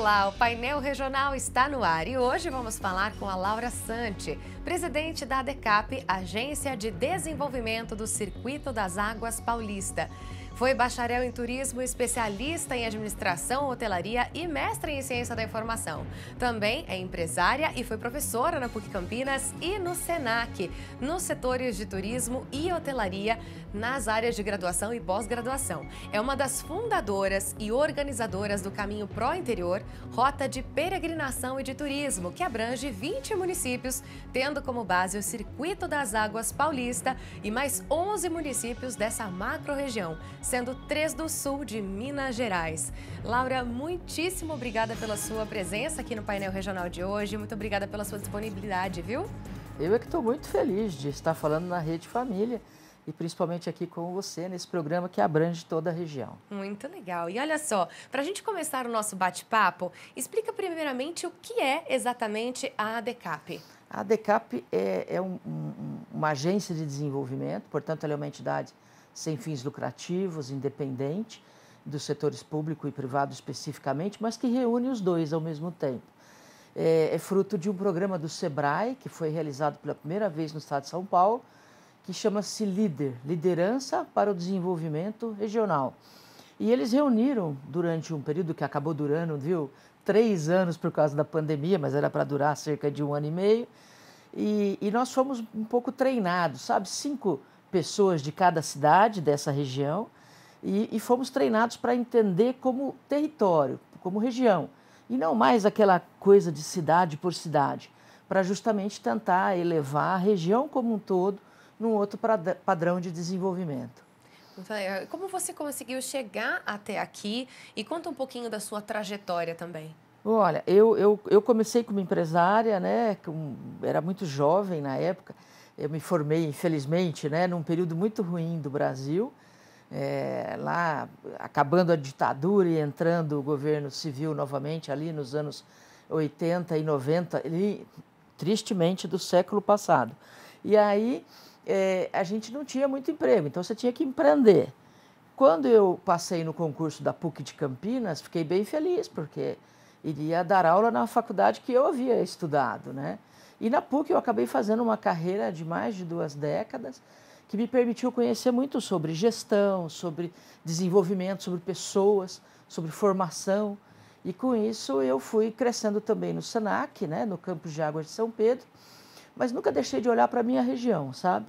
Olá, o painel regional está no ar e hoje vamos falar com a Laura Santi, presidente da ADECAP, Agência de Desenvolvimento do Circuito das Águas Paulista. Foi bacharel em turismo, especialista em administração, hotelaria e mestre em ciência da informação. Também é empresária e foi professora na PUC Campinas e no SENAC, nos setores de turismo e hotelaria, nas áreas de graduação e pós-graduação. É uma das fundadoras e organizadoras do Caminho Pro Interior, rota de peregrinação e de turismo, que abrange 20 municípios, tendo como base o Circuito das Águas Paulista e mais 11 municípios dessa macro-região, sendo 3 do sul de Minas Gerais. Laura, muitíssimo obrigada pela sua presença aqui no painel regional de hoje. Muito obrigada pela sua disponibilidade, viu? Eu é que estou muito feliz de estar falando na Rede Família e principalmente aqui com você, nesse programa que abrange toda a região. Muito legal. E olha só, para a gente começar o nosso bate-papo, explica primeiramente o que é exatamente a ADECAP. A ADECAP é uma agência de desenvolvimento, portanto, ela é uma entidade sem fins lucrativos, independente, dos setores público e privado especificamente, mas que reúne os dois ao mesmo tempo. É fruto de um programa do SEBRAE, que foi realizado pela primeira vez no estado de São Paulo, que chama-se LEADER, Liderança para o Desenvolvimento Regional. E eles reuniram durante um período que acabou durando, 3 anos por causa da pandemia, mas era para durar cerca de 1 ano e meio. E nós fomos um pouco treinados, sabe? 5 pessoas de cada cidade dessa região e fomos treinados para entender como território, como região. E não mais aquela coisa de cidade por cidade, para justamente tentar elevar a região como um todo num outro padrão de desenvolvimento. Como você conseguiu chegar até aqui e conta um pouquinho da sua trajetória também. Olha, eu comecei como empresária, né? Era muito jovem na época. Eu me formei, infelizmente, né, num período muito ruim do Brasil, lá acabando a ditadura e entrando o governo civil novamente ali nos anos 80 e 90, tristemente do século passado. E aí a gente não tinha muito emprego, então você tinha que empreender. Quando eu passei no concurso da PUC de Campinas, fiquei bem feliz, porque iria dar aula na faculdade que eu havia estudado, né? E na PUC eu acabei fazendo uma carreira de mais de 2 décadas, que me permitiu conhecer muito sobre gestão, sobre desenvolvimento, sobre pessoas, sobre formação. E com isso eu fui crescendo também no SENAC, né, no Campus de Águas de São Pedro, mas nunca deixei de olhar para a minha região, sabe?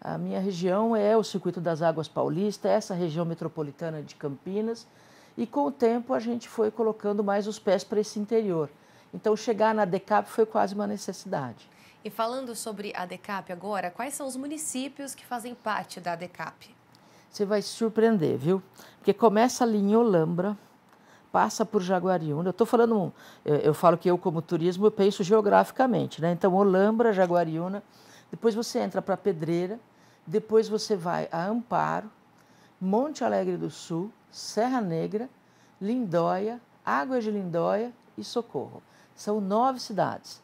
A minha região é o Circuito das Águas Paulista, essa região metropolitana de Campinas, e com o tempo a gente foi colocando mais os pés para esse interior. Então, chegar na ADECAP foi quase uma necessidade. E falando sobre a ADECAP agora, quais são os municípios que fazem parte da ADECAP? Você vai se surpreender, viu? Porque começa ali em Olambra, passa por Jaguariúna. Eu falo que eu, como turismo, eu penso geograficamente, né? Então, Olambra, Jaguariúna, depois você entra para Pedreira, depois você vai a Amparo, Monte Alegre do Sul, Serra Negra, Lindóia, Águas de Lindóia e Socorro. São 9 cidades.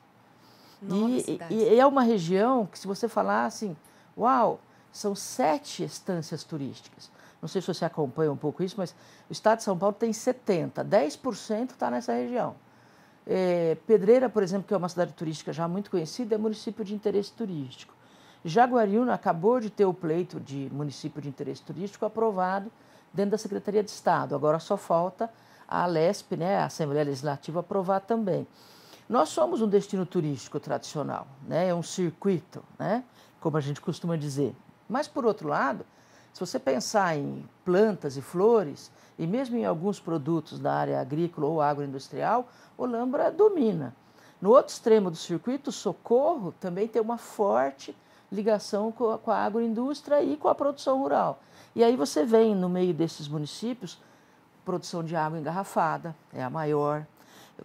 9 cidades. E é uma região que, se você falar assim, uau, são 7 estâncias turísticas. Não sei se você acompanha um pouco isso, mas o estado de São Paulo tem 70, 10% está nessa região. Pedreira, por exemplo, que é uma cidade turística já muito conhecida, é município de interesse turístico. Jaguariúna acabou de ter o pleito de município de interesse turístico aprovado dentro da Secretaria de Estado. Agora só falta a Alesp, né, a Assembleia Legislativa, aprovar também. Nós somos um destino turístico tradicional, né, é um circuito, né, como a gente costuma dizer. Mas, por outro lado, se você pensar em plantas e flores, e mesmo em alguns produtos da área agrícola ou agroindustrial, Olambra domina. No outro extremo do circuito, Socorro também tem uma forte ligação com a agroindústria e com a produção rural. E aí você vem, no meio desses municípios, produção de água engarrafada, é a maior.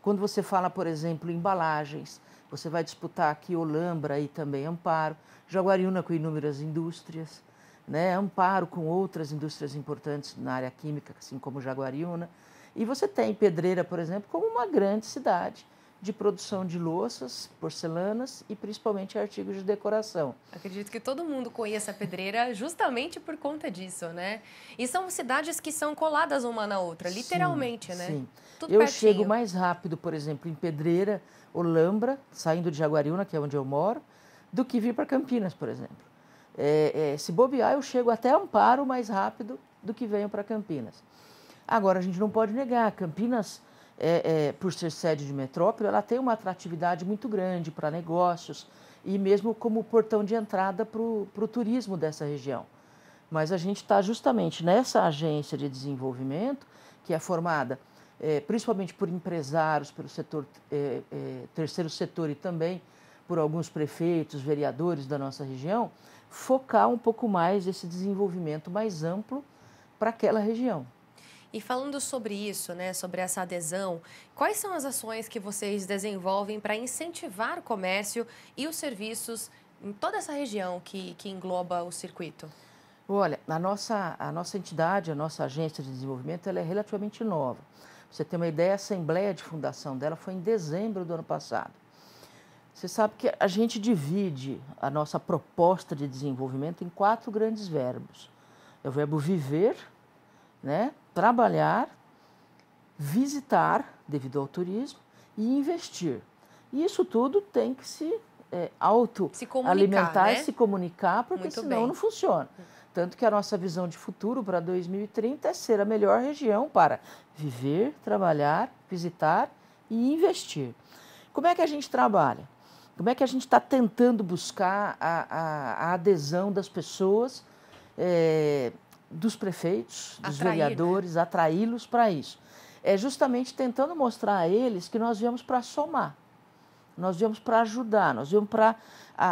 Quando você fala, por exemplo, em embalagens, você vai disputar aqui Olambra e também Amparo, Jaguariúna com inúmeras indústrias, né? Amparo com outras indústrias importantes na área química, assim como Jaguariúna. E você tem Pedreira, por exemplo, como uma grande cidade de produção de louças, porcelanas e principalmente artigos de decoração. Acredito que todo mundo conheça a Pedreira justamente por conta disso, né? E são cidades que são coladas uma na outra, literalmente, Sim, né? sim. Tudo Eu pertinho. chego mais rápido, por exemplo, em Pedreira, Olambra, saindo de Jaguariúna, que é onde eu moro, do que vir para Campinas, por exemplo. Se bobear, eu chego até Amparo mais rápido do que venho para Campinas. Agora, a gente não pode negar, Campinas, por ser sede de metrópole, ela tem uma atratividade muito grande para negócios e mesmo como portão de entrada para o turismo dessa região. Mas a gente está justamente nessa agência de desenvolvimento, que é formada principalmente por empresários, pelo setor, terceiro setor e também por alguns prefeitos, vereadores da nossa região, focar um pouco mais esse desenvolvimento mais amplo para aquela região. E falando sobre isso, né, sobre essa adesão, quais são as ações que vocês desenvolvem para incentivar o comércio e os serviços em toda essa região que engloba o circuito? Olha, a nossa entidade, a nossa agência de desenvolvimento, ela é relativamente nova. Pra você ter uma ideia, a assembleia de fundação dela foi em dezembro do ano passado. Você sabe que a gente divide a nossa proposta de desenvolvimento em 4 grandes verbos. É o verbo viver, né? Trabalhar, visitar, devido ao turismo, e investir. E isso tudo tem que se autoalimentar, né? se comunicar, porque Muito senão bem. não funciona. Tanto que a nossa visão de futuro para 2030 é ser a melhor região para viver, trabalhar, visitar e investir. Como é que a gente trabalha? Como é que a gente está tentando buscar a adesão das pessoas, dos prefeitos, dos vereadores, atraí-los para isso? É justamente tentando mostrar a eles que nós viemos para somar, nós viemos para ajudar, nós viemos para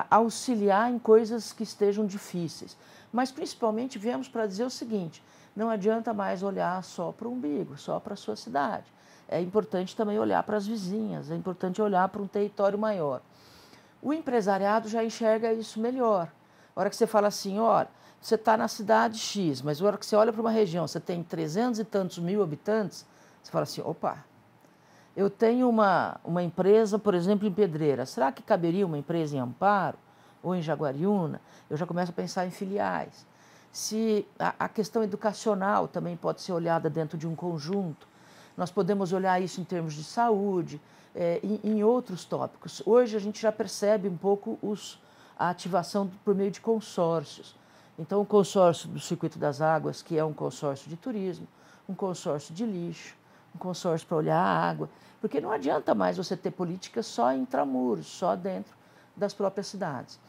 auxiliar em coisas que estejam difíceis. Mas principalmente viemos para dizer o seguinte: não adianta mais olhar só para o umbigo, só para a sua cidade. É importante também olhar para as vizinhas, é importante olhar para um território maior. O empresariado já enxerga isso melhor. A hora que você fala assim, olha, você está na cidade X, mas a hora que você olha para uma região, você tem 300 e tantos mil habitantes, você fala assim, opa, eu tenho uma empresa, por exemplo, em Pedreira, será que caberia uma empresa em Amparo ou em Jaguariúna? Eu já começo a pensar em filiais. Se a questão educacional também pode ser olhada dentro de um conjunto, nós podemos olhar isso em termos de saúde, em outros tópicos. Hoje a gente já percebe um pouco a ativação por meio de consórcios. Então, o consórcio do Circuito das Águas, que é um consórcio de turismo, um consórcio de lixo, um consórcio para olhar a água, porque não adianta mais você ter políticas só intramuros, só dentro das próprias cidades.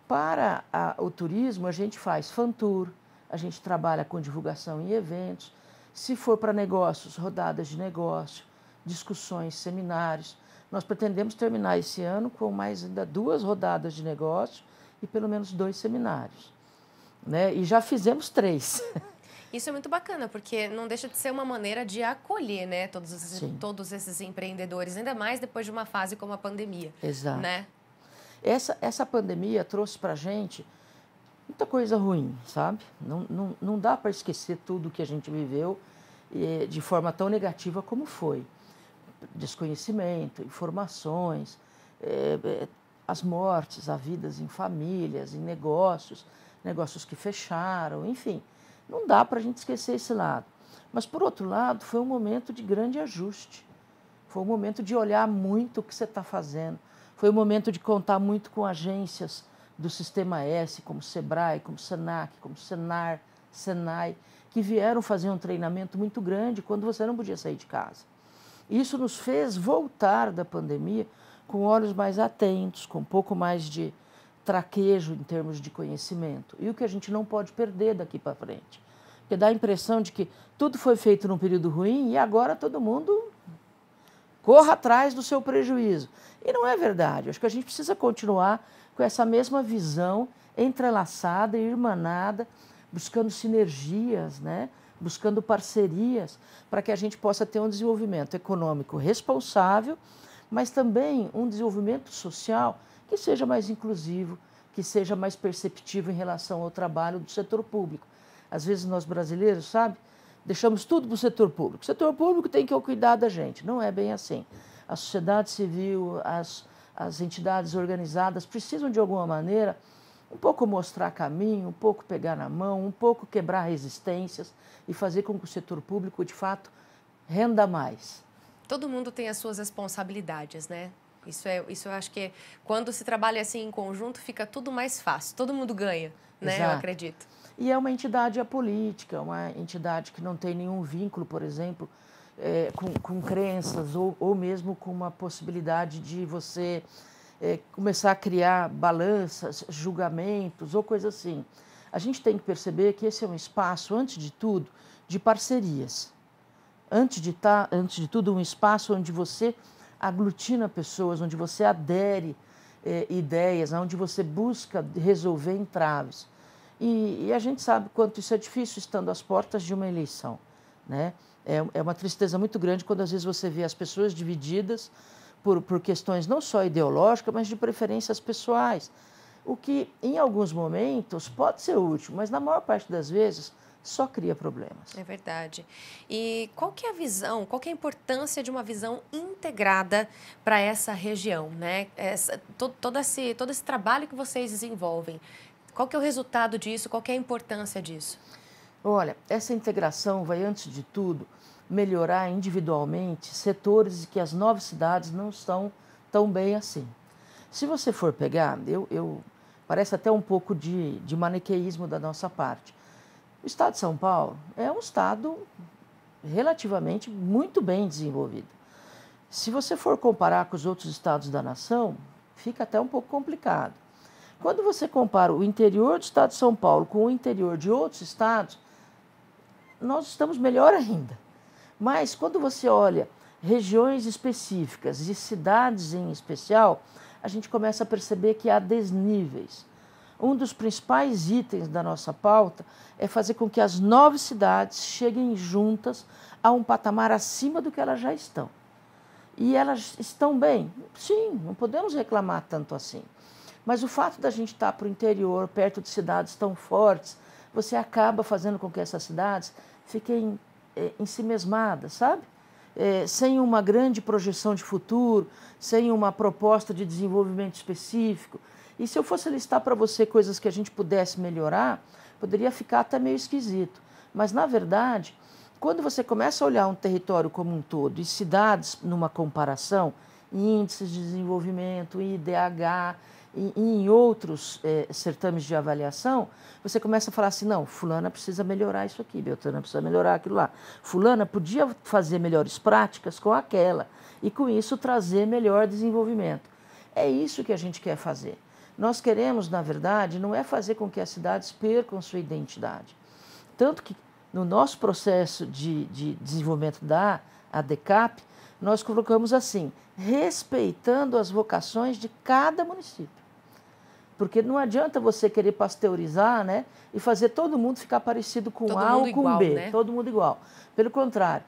Para o turismo, a gente faz fan-tour, a gente trabalha com divulgação em eventos, se for para negócios, rodadas de negócio, discussões, seminários. Nós pretendemos terminar esse ano com mais ainda 2 rodadas de negócio e pelo menos 2 seminários, né? E já fizemos 3. Isso é muito bacana, porque não deixa de ser uma maneira de acolher, né, todos esses empreendedores, ainda mais depois de uma fase como a pandemia. Exato. Né? Essa pandemia trouxe para a gente muita coisa ruim, sabe? Não dá para esquecer tudo que a gente viveu de forma tão negativa como foi. Desconhecimento, informações, as mortes, as vidas em famílias, em negócios que fecharam, enfim. Não dá para a gente esquecer esse lado. Mas, por outro lado, foi um momento de grande ajuste. Foi um momento de olhar muito o que você está fazendo. Foi um momento de contar muito com agências do Sistema S, como Sebrae, como Senac, como Senar, Senai, que vieram fazer um treinamento muito grande quando você não podia sair de casa. Isso nos fez voltar da pandemia com olhos mais atentos, com um pouco mais de traquejo em termos de conhecimento. E o que a gente não pode perder daqui para frente. Porque dá a impressão de que tudo foi feito num período ruim e agora todo mundo corra atrás do seu prejuízo. E não é verdade. Acho que a gente precisa continuar com essa mesma visão entrelaçada e irmanada, buscando sinergias, né? Buscando parcerias, para que a gente possa ter um desenvolvimento econômico responsável, mas também um desenvolvimento social que seja mais inclusivo, que seja mais perceptivo em relação ao trabalho do setor público. Às vezes nós brasileiros, sabe, deixamos tudo para o setor público. O setor público tem que cuidar da gente. Não é bem assim. a sociedade civil, as entidades organizadas precisam, de alguma maneira, um pouco mostrar caminho, um pouco pegar na mão, um pouco quebrar resistências e fazer com que o setor público, de fato, renda mais. Todo mundo tem as suas responsabilidades, né? Isso eu acho que quando se trabalha assim em conjunto, fica tudo mais fácil. Todo mundo ganha, né? Exato. Eu acredito. E é uma entidade apolítica, uma entidade que não tem nenhum vínculo, por exemplo, com crenças ou mesmo com uma possibilidade de você começar a criar balanças, julgamentos ou coisa assim. A gente tem que perceber que esse é um espaço, antes de tudo, de parcerias. Antes de tudo, um espaço onde você aglutina pessoas, onde você adere ideias, onde você busca resolver entraves. E a gente sabe quanto isso é difícil estando às portas de uma eleição, né? É uma tristeza muito grande quando às vezes você vê as pessoas divididas por questões não só ideológicas, mas de preferências pessoais. O que, em alguns momentos, pode ser útil, mas na maior parte das vezes só cria problemas. É verdade. E qual que é a visão, qual que é a importância de uma visão integrada para essa região, né? Todo esse trabalho que vocês desenvolvem, qual que é o resultado disso, qual que é a importância disso? Olha, essa integração vai, antes de tudo, melhorar individualmente setores que as 9 cidades não estão tão bem assim. Se você for pegar, parece até um pouco de maniqueísmo da nossa parte. O estado de São Paulo é um estado relativamente muito bem desenvolvido. Se você for comparar com os outros estados da nação, fica até um pouco complicado. Quando você compara o interior do estado de São Paulo com o interior de outros estados, nós estamos melhor ainda. Mas quando você olha regiões específicas e cidades em especial, a gente começa a perceber que há desníveis. Um dos principais itens da nossa pauta é fazer com que as 9 cidades cheguem juntas a um patamar acima do que elas já estão. E elas estão bem? Sim, não podemos reclamar tanto assim. Mas o fato da gente estar para o interior, perto de cidades tão fortes, você acaba fazendo com que essas cidades fiquem ensimesmadas, sabe? Sem uma grande projeção de futuro, sem uma proposta de desenvolvimento específico. E se eu fosse listar para você coisas que a gente pudesse melhorar, poderia ficar até meio esquisito. Mas, na verdade, quando você começa a olhar um território como um todo e cidades numa comparação, índices de desenvolvimento, IDH, e em outros certames de avaliação, você começa a falar assim, não, fulana precisa melhorar isso aqui, Beltrana precisa melhorar aquilo lá. Fulana podia fazer melhores práticas com aquela e, com isso, trazer melhor desenvolvimento. É isso que a gente quer fazer. Nós queremos, na verdade, não é fazer com que as cidades percam sua identidade. Tanto que, no nosso processo de desenvolvimento da ADCAP, nós colocamos assim, respeitando as vocações de cada município. Porque não adianta você querer pasteurizar, né, e fazer todo mundo ficar parecido com A ou com B, né? Todo mundo igual. Pelo contrário,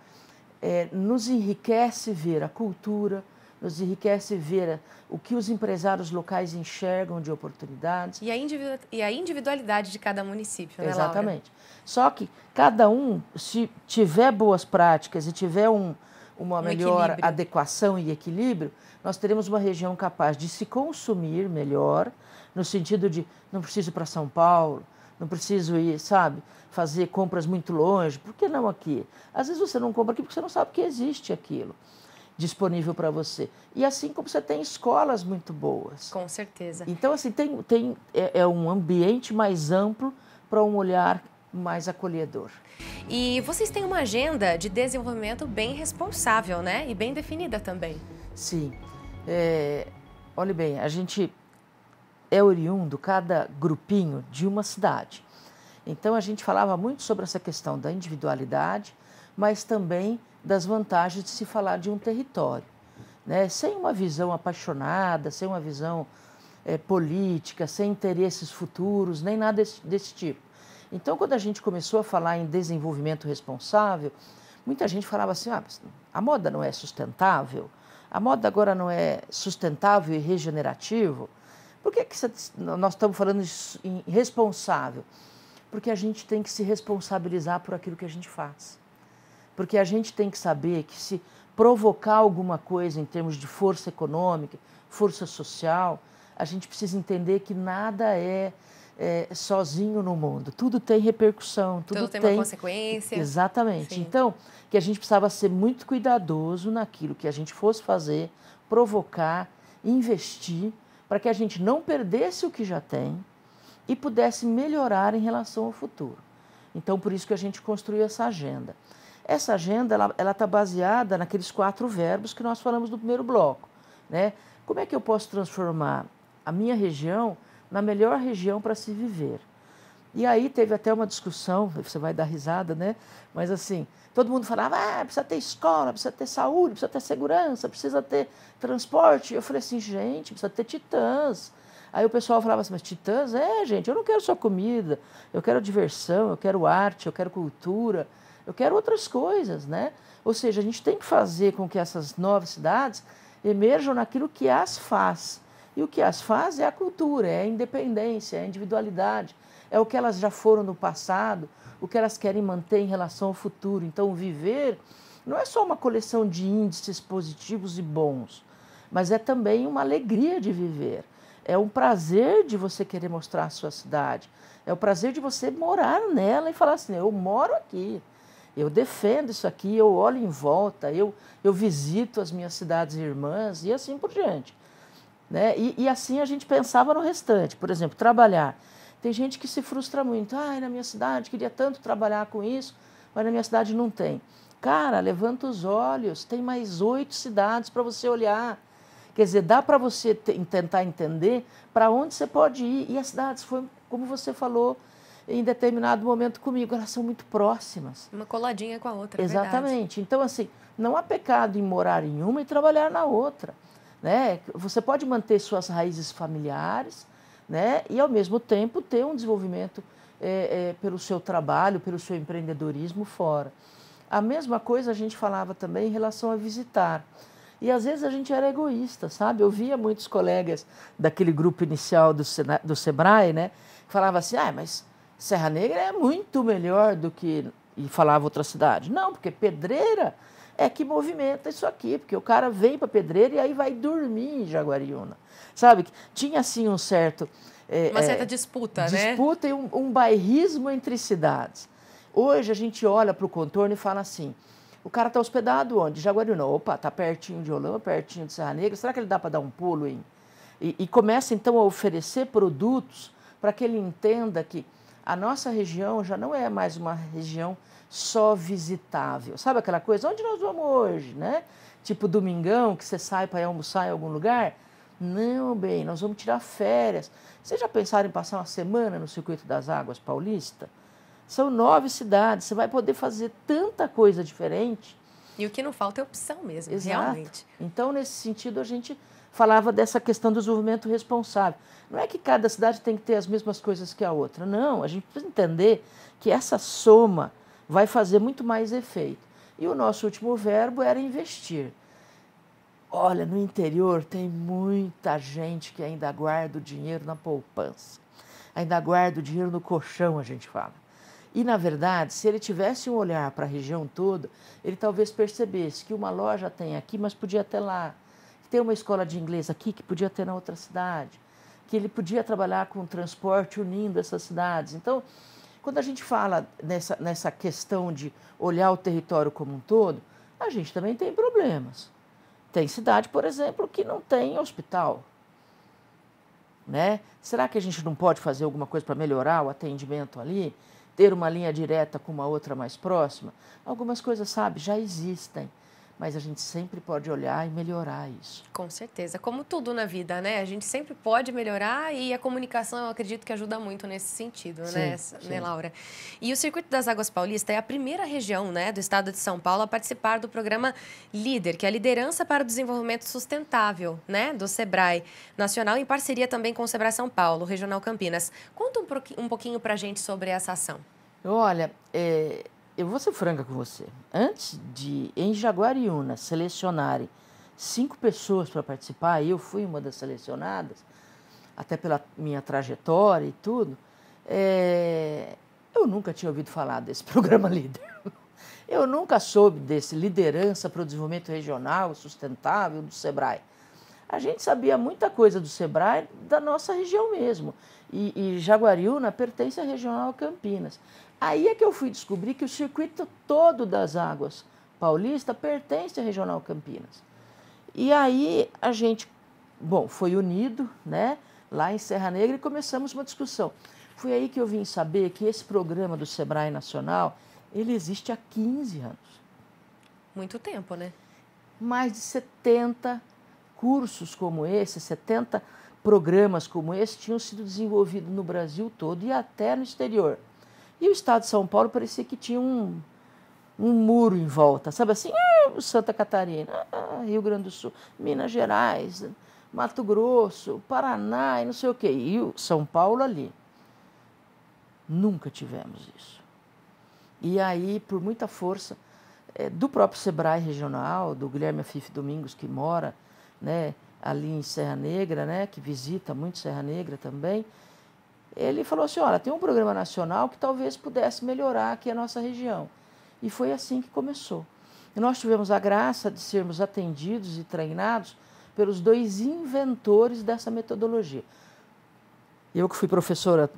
nos enriquece ver a cultura, nos enriquece ver o que os empresários locais enxergam de oportunidades. E a individualidade de cada município, né, Laura? Exatamente. Só que cada um, se tiver boas práticas e tiver uma melhor adequação e equilíbrio, nós teremos uma região capaz de se consumir melhor, no sentido de não preciso ir para São Paulo, não preciso ir, sabe, fazer compras muito longe. Por que não aqui? Às vezes você não compra aqui porque você não sabe que existe aquilo disponível para você. E assim como você tem escolas muito boas. Com certeza. Então, assim, é um ambiente mais amplo para um olhar mais acolhedor. E vocês têm uma agenda de desenvolvimento bem responsável, né? E bem definida também. Sim. Olha bem, a gente é oriundo, cada grupinho, de uma cidade. Então, a gente falava muito sobre essa questão da individualidade, mas também das vantagens de se falar de um território, né? Sem uma visão apaixonada, sem uma visão política, sem interesses futuros, nem nada desse tipo. Então, quando a gente começou a falar em desenvolvimento responsável, muita gente falava assim, a moda não é sustentável? A moda agora não é sustentável e regenerativo? Por que nós estamos falando em responsável? Porque a gente tem que se responsabilizar por aquilo que a gente faz. Porque a gente tem que saber que se provocar alguma coisa em termos de força econômica, força social, a gente precisa entender que nada é sozinho no mundo. Tudo tem repercussão, tudo tem uma consequência. Exatamente. Sim. Então, que a gente precisava ser muito cuidadoso naquilo que a gente fosse fazer, provocar, investir, para que a gente não perdesse o que já tem e pudesse melhorar em relação ao futuro. Então, por isso que a gente construiu essa agenda. Essa agenda ela está baseada naqueles 4 verbos que nós falamos no primeiro bloco, né? Como é que eu posso transformar a minha região na melhor região para se viver? E aí teve até uma discussão, você vai dar risada, né? Mas assim, todo mundo falava, precisa ter escola, precisa ter saúde, precisa ter segurança, precisa ter transporte. Eu falei assim, gente, precisa ter Titãs. Aí o pessoal falava assim, mas Titãs? Gente, eu não quero só comida, eu quero diversão, eu quero arte, eu quero cultura, eu quero outras coisas, né? Ou seja, a gente tem que fazer com que essas 9 cidades emerjam naquilo que as faz. E o que as faz é a cultura, é a independência, é a individualidade, é o que elas já foram no passado, o que elas querem manter em relação ao futuro. Então, viver não é só uma coleção de índices positivos e bons, mas é também uma alegria de viver. É um prazer de você querer mostrar a sua cidade. É o prazer de você morar nela e falar assim, eu moro aqui, eu defendo isso aqui, eu olho em volta, eu visito as minhas cidades irmãs e assim por diante. Né? E assim a gente pensava no restante. Por exemplo, trabalhar. Tem gente que se frustra muito. Na minha cidade, queria tanto trabalhar com isso, mas na minha cidade não tem. Cara, levanta os olhos, tem mais 8 cidades para você olhar. Quer dizer, dá para você tentar entender para onde você pode ir. E as cidades, foi como você falou em determinado momento comigo, elas são muito próximas. Uma coladinha com a outra, Exatamente. Verdade. Então, assim, não há pecado em morar em uma e trabalhar na outra. Né? Você pode manter suas raízes familiares, né? E, ao mesmo tempo, ter um desenvolvimento pelo seu trabalho, pelo seu empreendedorismo fora. A mesma coisa a gente falava também em relação a visitar. E, às vezes, a gente era egoísta, sabe? Eu via muitos colegas daquele grupo inicial do Sebrae, né? Que falavam assim, mas Serra Negra é muito melhor do que... E falava outra cidade. Não, porque Pedreira é que movimenta isso aqui, porque o cara vem para Pedreira e aí vai dormir em Jaguariúna. Sabe? Tinha, assim, um certo... uma certa disputa, né? Disputa e um bairrismo entre cidades. Hoje a gente olha para o contorno e fala assim, o cara está hospedado onde? Jaguariúna. Opa, está pertinho de Olã, pertinho de Serra Negra, será que ele dá para dar um pulo em... E começa, então, a oferecer produtos para que ele entenda que a nossa região já não é mais uma região só visitável. Sabe aquela coisa? Onde nós vamos hoje, né? Tipo domingão, que você sai para ir almoçar em algum lugar? Não, bem, nós vamos tirar férias. Vocês já pensaram em passar uma semana no Circuito das Águas Paulista? São 9 cidades, você vai poder fazer tanta coisa diferente. E o que não falta é opção mesmo, Exato. Realmente. Então, nesse sentido, a gente falava dessa questão do desenvolvimento responsável. Não é que cada cidade tem que ter as mesmas coisas que a outra. Não, a gente precisa entender que essa soma vai fazer muito mais efeito. E o nosso último verbo era investir. Olha, no interior tem muita gente que ainda guarda o dinheiro na poupança. Ainda guarda o dinheiro no colchão, a gente fala. E, na verdade, se ele tivesse um olhar para a região toda, ele talvez percebesse que uma loja tem aqui, mas podia ter lá. Que tem uma escola de inglês aqui, que podia ter na outra cidade. Que ele podia trabalhar com transporte unindo essas cidades. Então, quando a gente fala nessa questão de olhar o território como um todo, a gente também tem problemas. Tem cidade, por exemplo, que não tem hospital. Né? Será que a gente não pode fazer alguma coisa para melhorar o atendimento ali? Ter uma linha direta com uma outra mais próxima? Algumas coisas, sabe, já existem. Mas a gente sempre pode olhar e melhorar isso. Com certeza. Como tudo na vida, né? A gente sempre pode melhorar e a comunicação, eu acredito que ajuda muito nesse sentido, Sim. né, Laura? E o Circuito das Águas Paulista é a primeira região, né, do estado de São Paulo a participar do programa LEADER, que é a Liderança para o Desenvolvimento Sustentável, né, do Sebrae Nacional, em parceria também com o Sebrae São Paulo, Regional Campinas. Conta um pouquinho para a gente sobre essa ação. Olha, eu vou ser franca com você. Antes de, em Jaguariúna, selecionarem 5 pessoas para participar, eu fui uma das selecionadas, até pela minha trajetória e tudo, eu nunca tinha ouvido falar desse programa LEADER. Eu nunca soube desse liderança para o desenvolvimento regional sustentável do SEBRAE. A gente sabia muita coisa do SEBRAE da nossa região mesmo. E Jaguariúna pertence à Regional Campinas. Aí é que eu fui descobrir que o circuito todo das águas paulista pertence à Regional Campinas. E aí a gente, bom, foi unido, né, lá em Serra Negra e começamos uma discussão. Foi aí que eu vim saber que esse programa do SEBRAE Nacional, ele existe há 15 anos. Muito tempo, né? Mais de 70 cursos como esse, 70 programas como esse tinham sido desenvolvidos no Brasil todo e até no exterior. E o estado de São Paulo parecia que tinha um muro em volta, sabe assim? Santa Catarina, Rio Grande do Sul, Minas Gerais, Mato Grosso, Paraná e não sei o quê. E o São Paulo ali. Nunca tivemos isso. E aí, por muita força do próprio SEBRAE regional, do Guilherme Afife Domingos, que mora, né, ali em Serra Negra, né, que visita muito Serra Negra também, ele falou assim, olha, tem um programa nacional que talvez pudesse melhorar aqui a nossa região. E foi assim que começou. E nós tivemos a graça de sermos atendidos e treinados pelos 2 inventores dessa metodologia. Eu que fui professora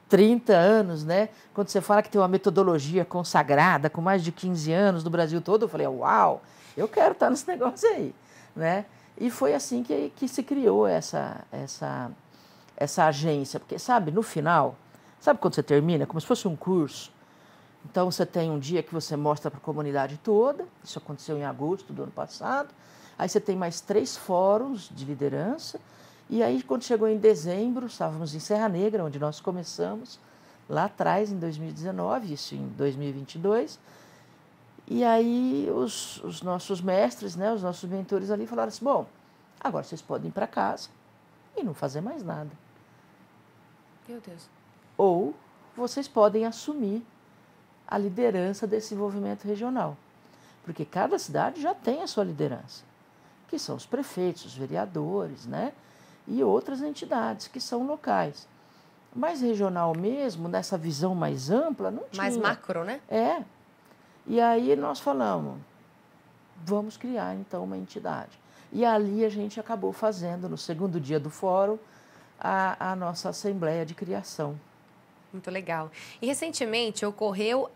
30 anos, né? Quando você fala que tem uma metodologia consagrada com mais de 15 anos no Brasil todo, eu falei, uau, eu quero estar nesse negócio aí, né? E foi assim que se criou essa agência, porque, sabe, no final, sabe quando você termina? Como se fosse um curso. Então, você tem um dia que você mostra para a comunidade toda, isso aconteceu em agosto do ano passado, aí você tem mais 3 fóruns de liderança, e aí, quando chegou em dezembro, estávamos em Serra Negra, onde nós começamos, lá atrás, em 2019, isso em 2022, e aí os nossos mestres, né, os nossos mentores ali falaram assim, bom, agora vocês podem ir para casa e não fazer mais nada. Meu Deus. Ou vocês podem assumir a liderança desse desenvolvimento regional, porque cada cidade já tem a sua liderança, que são os prefeitos, os vereadores, né? E outras entidades que são locais. Mas regional mesmo, nessa visão mais ampla, não tinha. Mais macro, né? É. E aí nós falamos, vamos criar então uma entidade. E ali a gente acabou fazendo, no segundo dia do fórum, a nossa assembleia de criação. Muito legal. E recentemente ocorreu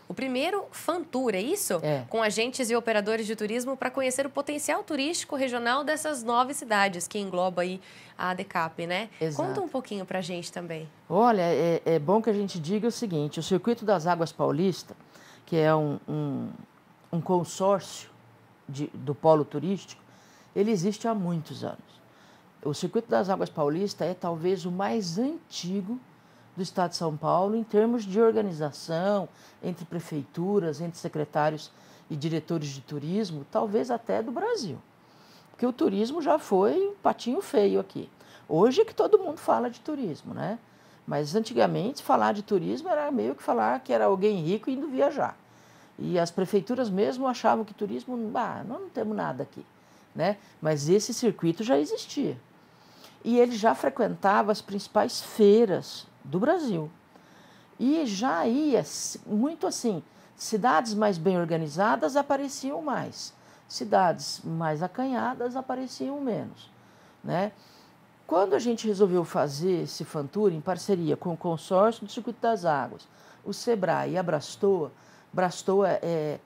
o primeiro FANTUR, é isso? É. Com agentes e operadores de turismo para conhecer o potencial turístico regional dessas 9 cidades que engloba aí a ADECAP, né? Exato. Conta um pouquinho para a gente também. Olha, é bom que a gente diga o seguinte, o Circuito das Águas Paulista, que é um consórcio do polo turístico, ele existe há muitos anos. O Circuito das Águas Paulista é talvez o mais antigo do Estado de São Paulo em termos de organização, entre prefeituras, entre secretários e diretores de turismo, talvez até do Brasil. Porque o turismo já foi um patinho feio aqui. Hoje é que todo mundo fala de turismo, né? Mas antigamente falar de turismo era meio que falar que era alguém rico indo viajar. E as prefeituras mesmo achavam que turismo, nós não temos nada aqui, né? Mas esse circuito já existia. E ele já frequentava as principais feiras do Brasil. E já ia muito assim, cidades mais bem organizadas apareciam mais, cidades mais acanhadas apareciam menos, né? Quando a gente resolveu fazer esse FANTUR em parceria com o consórcio do Circuito das Águas, o SEBRAE e a Brastoa é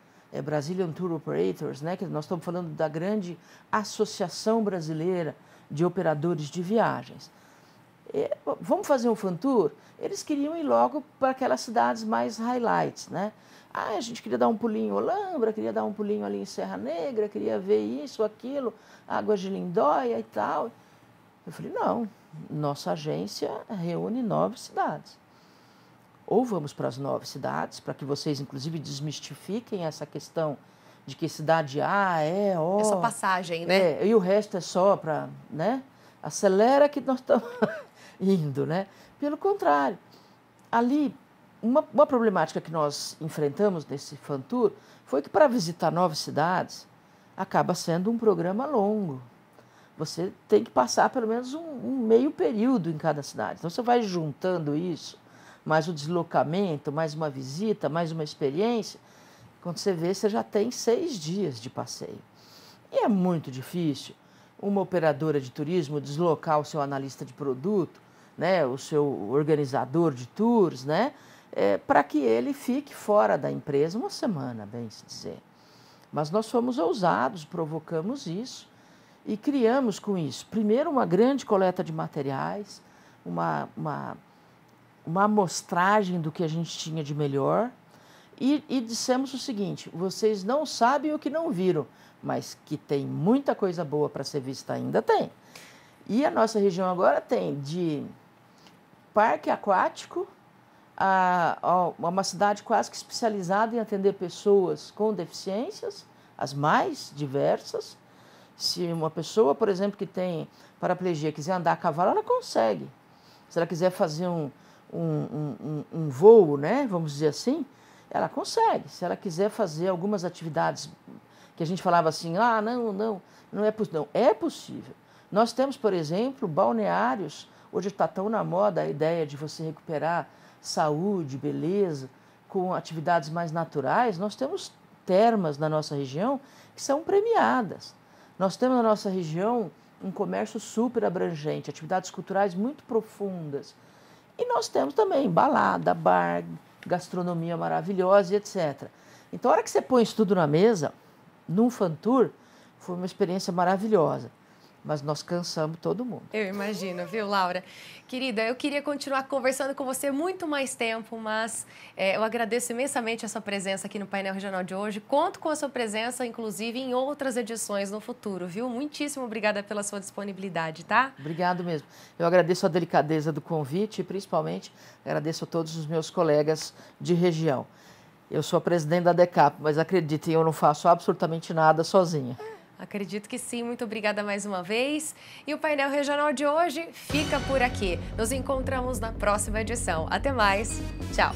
Brazilian Tour Operators, né? Que nós estamos falando da grande Associação Brasileira de Operadores de Viagens. Vamos fazer um FANTUR? Eles queriam ir logo para aquelas cidades mais highlights, né? A gente queria dar um pulinho em Olambra, queria dar um pulinho ali em Serra Negra, queria ver isso, aquilo, Águas de Lindóia e tal. Eu falei, não, nossa agência reúne 9 cidades. Ou vamos para as 9 cidades, para que vocês, inclusive, desmistifiquem essa questão de que cidade A é só passagem, né? E o resto é só para, né? Acelera que nós estamos indo, né? Pelo contrário, ali, uma problemática que nós enfrentamos nesse FANTUR foi que para visitar 9 cidades, acaba sendo um programa longo. Você tem que passar pelo menos um meio período em cada cidade. Então, você vai juntando isso, mais o deslocamento, mais uma visita, mais uma experiência, quando você vê, você já tem 6 dias de passeio. E é muito difícil uma operadora de turismo deslocar o seu analista de produto, né, o seu organizador de tours, né, para que ele fique fora da empresa uma semana, bem se dizer. Mas nós fomos ousados, provocamos isso e criamos com isso, primeiro, uma grande coleta de materiais, uma amostragem do que a gente tinha de melhor e dissemos o seguinte: vocês não sabem o que não viram, mas que tem muita coisa boa para ser vista ainda, tem. E a nossa região agora tem de parque aquático a uma cidade quase que especializada em atender pessoas com deficiências, as mais diversas. Se uma pessoa, por exemplo, que tem paraplegia quiser andar a cavalo, ela consegue. Se ela quiser fazer um voo, né, vamos dizer assim, ela consegue. Se ela quiser fazer algumas atividades que a gente falava assim, não é possível. Não, é possível. Nós temos, por exemplo, balneários. Hoje está tão na moda a ideia de você recuperar saúde, beleza, com atividades mais naturais. Nós temos termas na nossa região que são premiadas. Nós temos na nossa região um comércio super abrangente, atividades culturais muito profundas. E nós temos também balada, bar, gastronomia maravilhosa e etc. Então, a hora que você põe isso tudo na mesa, num fan tour, foi uma experiência maravilhosa. Mas nós cansamos todo mundo. Eu imagino, viu, Laura? Querida, eu queria continuar conversando com você muito mais tempo, mas eu agradeço imensamente a sua presença aqui no Painel Regional de hoje. Conto com a sua presença, inclusive, em outras edições no futuro, viu? Muitíssimo obrigada pela sua disponibilidade, tá? Obrigado mesmo. Eu agradeço a delicadeza do convite e, principalmente, agradeço a todos os meus colegas de região. Eu sou a presidente da DECAP, mas acreditem, eu não faço absolutamente nada sozinha. Acredito que sim. Muito obrigada mais uma vez. E o Painel Regional de hoje fica por aqui. Nos encontramos na próxima edição. Até mais. Tchau.